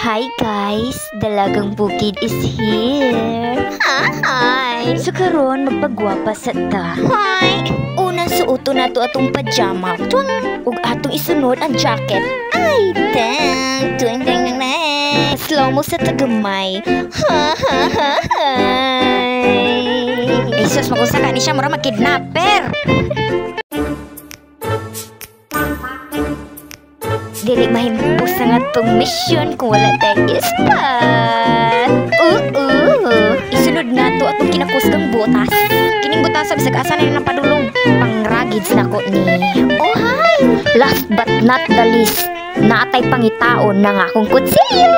Hi guys, Dalagang Bukid is here. Hi! So karon magpagwapa sa ta. Hi! Unang suoto na to atong pajama. Tuwang! Ug atong isunod ang jacket. Ay, dang! Tuwing dang dang dang! Slow mo sa tagamay. Ha ha ha ha! Ay, sus, makunsa ka ni siya, mura mag-kidnapper. Dili mahimpos na nga tong mission kung wala tayong ispat. Isunod na to atong kinakusgang butas. Kining butas sa bisag asa na yung napadulong. Pangragids na ko ni. Oh hi! Last but not the least, naatay pangitaon ng akong kutsilyo.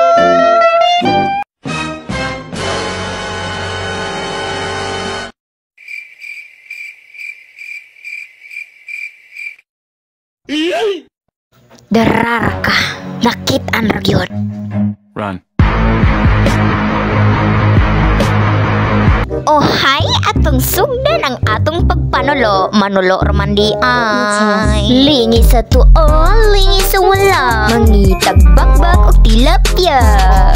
Darara ka, nakit-an ragyod. Run. Oh hi, atong sugdan ang atong pagpanulo. Manulo ramandi ay lingi sa tuo, lingi sa wala. Mangitag bagbag o tilapia.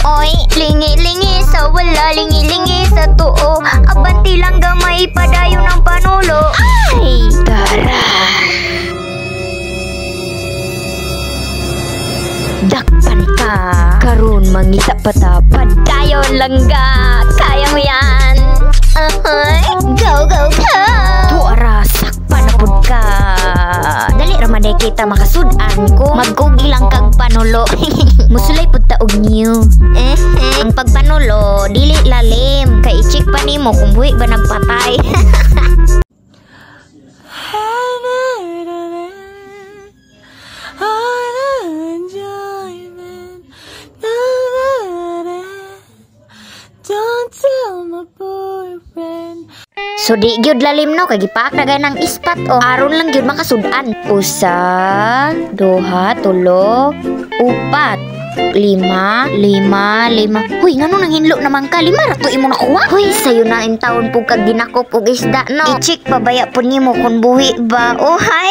Oy, lingi sa wala, lingi sa tuo. Abanti lang gamay padayon ng panulo. Ay, tara. Dakpan ka, karun mangita pata, padayon langga. Kaya mo yan. Go, go, go! Tuara, sakpan na pud ka. Dali ramaday kita makasudan ko. Magkugi lang kag panulo. Musulay pud ta og new. Ang pagpanulo, dili lalim. Kay i-check pa nimo kung buhi ba nagpatay. So di gyud lalim no, kay gipaak na ng ispat o aron lang gyud makasudan. Usa, duha, tulo, upat, lima. Huy, ngano nang hinlo naman ka? 5 ra to imo nakuha. Huy, sayo na in taon pug kag ginakop og isda no. I-check pa baya pud nimo kun buhi ba. Oh hi.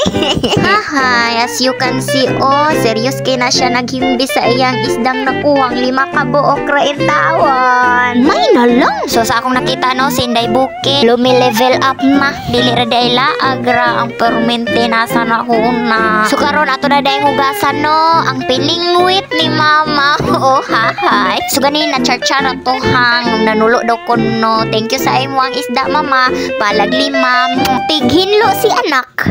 Hi, as you can see, oh serious kay na siya naghimbi sa iyang isdang nakuwang 5 ka buok ra in taon. May na lang. So sa akong nakita no, Sinday Bukid, lumi-level up na. Dili ra day agra ang permente nasa na huna. So karon ato na day hugasan no, ang piningwit ni Mama. Oh hi. So ganina char-chara to hang nanulo daw ko no. Thank you sa imo ang isda Mama. Palag 5. Tighinlo si anak.